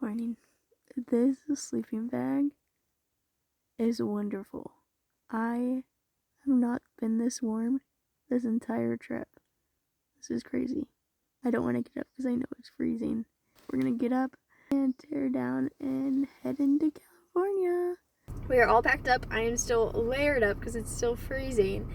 Morning. This sleeping bag is wonderful. I have not been this warm this entire trip. This is crazy. I don't want to get up because I know it's freezing. We're gonna get up and tear down and head into California. We are all packed up. I am still layered up because it's still freezing,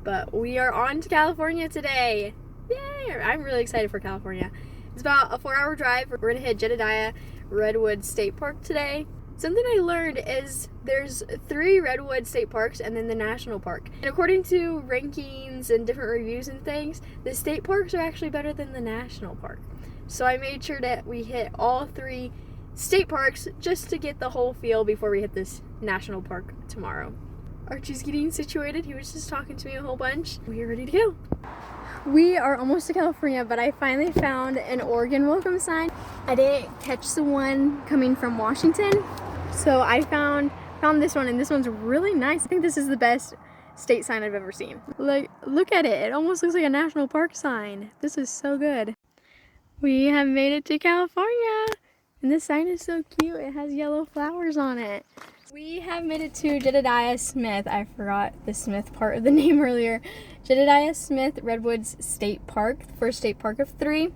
but we are on to California today. Yay! I'm really excited for California. It's about a 4-hour drive. We're gonna hit Jedediah Redwood State Park today. Something I learned is there's 3 Redwood state parks and then the national park. And according to rankings and different reviews and things, the state parks are actually better than the national park. So I made sure that we hit all 3 state parks just to get the whole feel before we hit this national park tomorrow. Archie's getting situated. He was just talking to me a whole bunch. We are ready to go. We are almost to California, but I finally found an Oregon welcome sign. I didn't catch the one coming from Washington, so I found this one, and this one's really nice. I think this is the best state sign I've ever seen. Like, look at it. It almost looks like a national park sign. This is so good. We have made it to California, and this sign is so cute. It has yellow flowers on it. We have made it to Jedediah Smith. I forgot the Smith part of the name earlier. Jedediah Smith Redwoods State Park, the first state park of 3.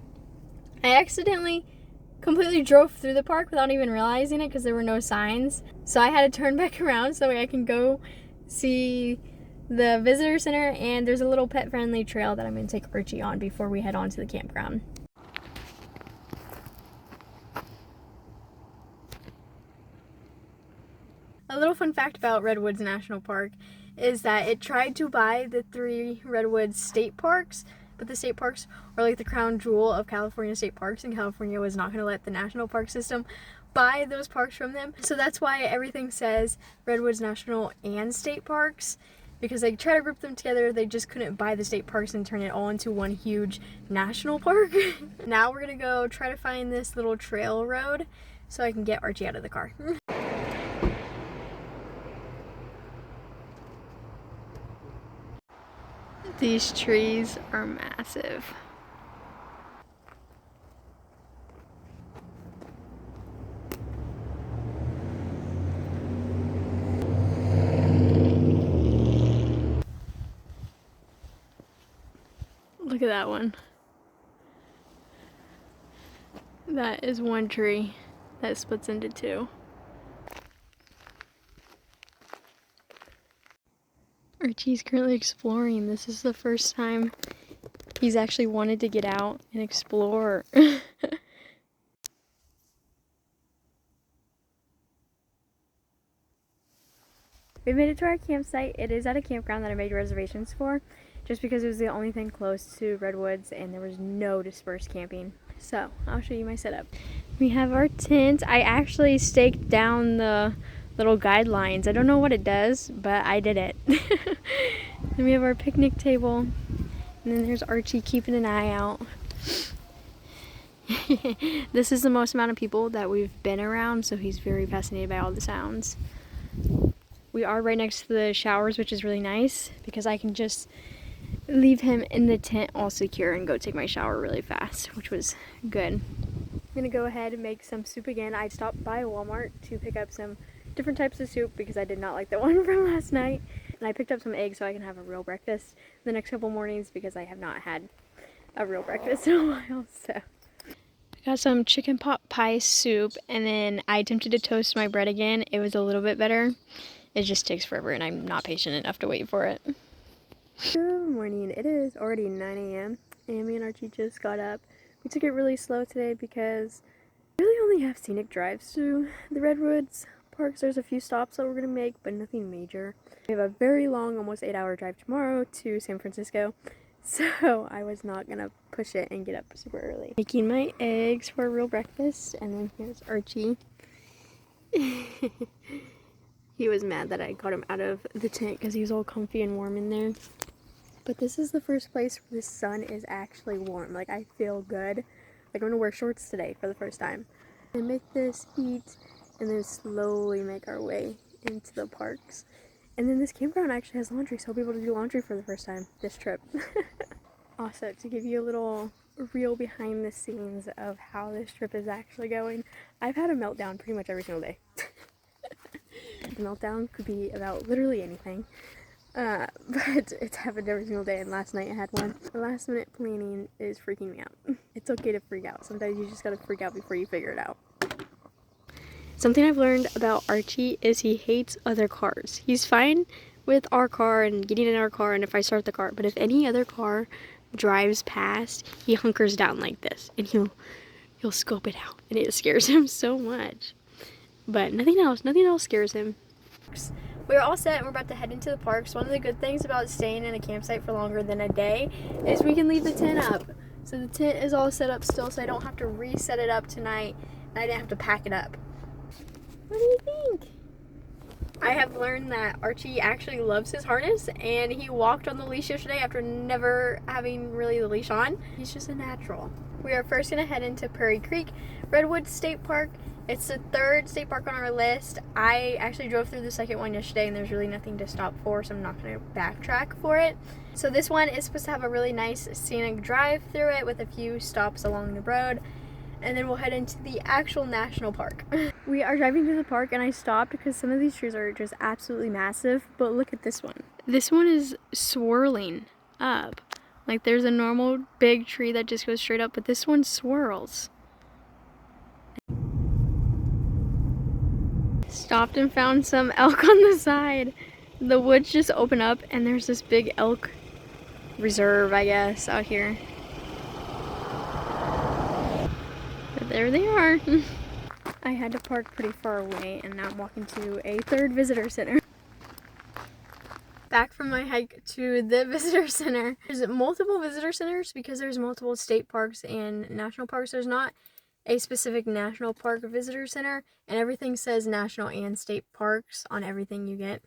I accidentally completely drove through the park without even realizing it because there were no signs. So I had to turn back around so I can go see the visitor center, and there's a little pet-friendly trail that I'm going to take Archie on before we head on to the campground. A little fun fact about Redwoods National Park is that it tried to buy the 3 Redwoods state parks, but the state parks are like the crown jewel of California state parks, and California was not going to let the national park system buy those parks from them. So that's why everything says Redwoods National and State Parks, because they try to group them together. They just couldn't buy the state parks and turn it all into one huge national park. Now we're going to go try to find this little trail road so I can get Archie out of the car. These trees are massive. Look at that one. That is one tree that splits into 2. Archie's currently exploring. This is the first time he's actually wanted to get out and explore. We made it to our campsite. It is at a campground that I made reservations for, just because it was the only thing close to Redwoods and there was no dispersed camping. So I'll show you my setup. We have our tent. I actually staked down the little guidelines. I don't know what it does, but I did it. Then we have our picnic table, and then there's Archie keeping an eye out. This is the most amount of people that we've been around, so he's very fascinated by all the sounds. We are right next to the showers, which is really nice because I can just leave him in the tent all secure and go take my shower really fast, which was good. I'm gonna go ahead and make some soup again. I stopped by Walmart to pick up some different types of soup because I did not like the one from last night. And I picked up some eggs so I can have a real breakfast the next couple mornings because I have not had a real breakfast in a while. So I got some chicken pot pie soup, and then I attempted to toast my bread again. It was a little bit better. It just takes forever and I'm not patient enough to wait for it. Good morning. It is already 9 a.m. and me and Archie just got up. We took it really slow today because we really only have scenic drives to the Redwoods parks. There's a few stops that we're going to make, but nothing major. We have a very long, almost 8-hour drive tomorrow to San Francisco, so I was not going to push it and get up super early. Making my eggs for a real breakfast, and then here's Archie. He was mad that I got him out of the tent because he was all comfy and warm in there. But this is the first place where the sun is actually warm. Like, I feel good. Like, I'm going to wear shorts today for the first time. And make this, eat, and then slowly make our way into the parks. And then this campground actually has laundry, so I'll be able to do laundry for the first time this trip. Also, to give you a little real behind the scenes of how this trip is actually going. I've had a meltdown pretty much every single day. The meltdown could be about literally anything. But it's happened every single day, and last night I had one. The last minute planning is freaking me out. It's okay to freak out. Sometimes you just gotta freak out before you figure it out. Something I've learned about Archie is he hates other cars. He's fine with our car and getting in our car and if I start the car, but if any other car drives past, he hunkers down like this and he'll scope it out, and it scares him so much. But nothing else scares him. We're all set and we're about to head into the parks. One of the good things about staying in a campsite for longer than a day is we can leave the tent up. So the tent is all set up still, so I don't have to reset it up tonight, and I didn't have to pack it up. What do you think? I have learned that Archie actually loves his harness, and he walked on the leash yesterday after never having really the leash on. He's just a natural. We are first going to head into Prairie Creek, Redwood State Park. It's the third state park on our list. I actually drove through the second one yesterday, and there's really nothing to stop for, so I'm not going to backtrack for it. So this one is supposed to have a really nice scenic drive through it with a few stops along the road. And then we'll head into the actual national park. We are driving to the park and I stopped because some of these trees are just absolutely massive, but look at this one. This one is swirling up. Like there's a normal big tree that just goes straight up, but this one swirls. Stopped and found some elk on the side. The woods just open up and there's this big elk reserve, I guess, out here. There they are. I had to park pretty far away and now I'm walking to a third visitor center. Back from my hike to the visitor center. There's multiple visitor centers because there's multiple state parks and national parks. There's not a specific national park visitor center, and everything says national and state parks on everything you get.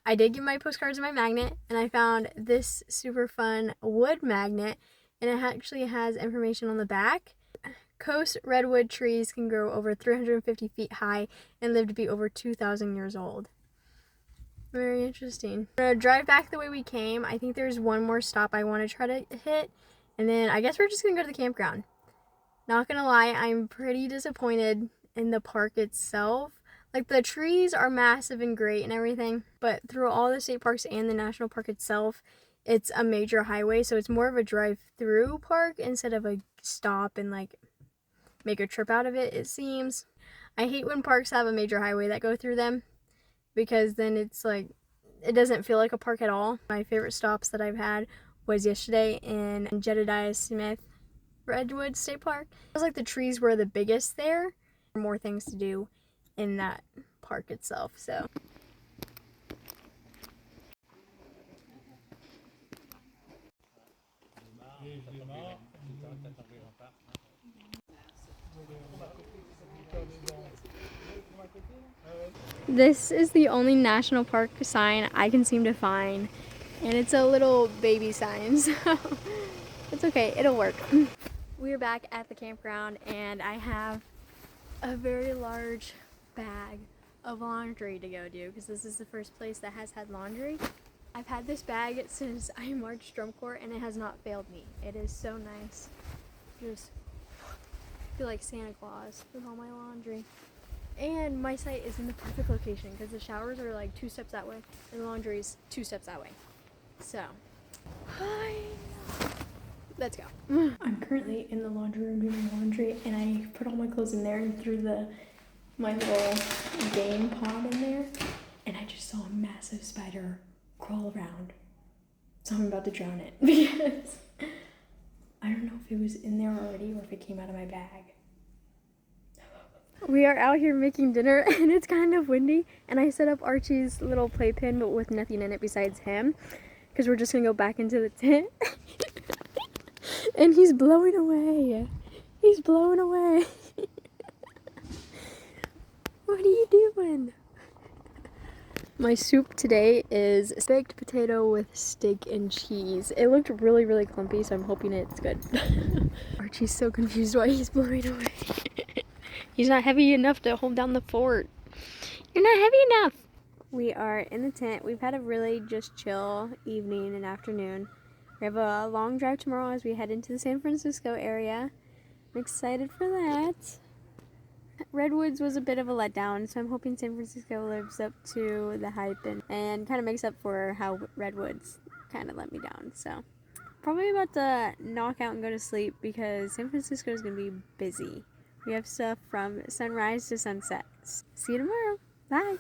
I did get my postcards and my magnet, and I found this super fun wood magnet, and it actually has information on the back. Coast redwood trees can grow over 350 feet high and live to be over 2,000 years old. Very interesting. We're gonna drive back the way we came. I think there's one more stop I want to try to hit, and then I guess we're just gonna go to the campground. Not gonna lie, I'm pretty disappointed in the park itself. Like, the trees are massive and great and everything, but through all the state parks and the national park itself, it's a major highway, so it's more of a drive-through park instead of a stop and like make a trip out of it, it seems. I hate when parks have a major highway that go through them, because then it's like, it doesn't feel like a park at all. My favorite stops that I've had was yesterday in Jedediah Smith Redwood State Park. It was like the trees were the biggest there. More things to do in that park itself, so. This is the only national park sign I can seem to find, and it's a little baby sign, so it's okay, it'll work. We're back at the campground, and I have a very large bag of laundry to go do, because this is the first place that has had laundry. I've had this bag since I marched drum corps, and it has not failed me. It is so nice. Just feel like Santa Claus with all my laundry. And my site is in the perfect location because the showers are like 2 steps that way and the laundry is 2 steps that way. So, let's go. I'm currently in the laundry room doing laundry, and I put all my clothes in there and threw my little game pod in there, and I just saw a massive spider crawl around. So I'm about to drown it because I don't know if it was in there already or if it came out of my bag. We are out here making dinner and it's kind of windy, and I set up Archie's little playpen but with nothing in it besides him because we're just gonna go back into the tent. And he's blowing away. He's blowing away. What are you doing? My soup today is baked potato with steak and cheese. It looked really, really clumpy, so I'm hoping it's good. Archie's so confused why he's blowing away. He's not heavy enough to hold down the fort. You're not heavy enough. We are in the tent. We've had a really just chill evening and afternoon. We have a long drive tomorrow as we head into the San Francisco area. I'm excited for that. Redwoods was a bit of a letdown, so I'm hoping San Francisco lives up to the hype and kind of makes up for how Redwoods kind of let me down. So, probably about to knock out and go to sleep because San Francisco is going to be busy. We have stuff from sunrise to sunset. See you tomorrow. Bye.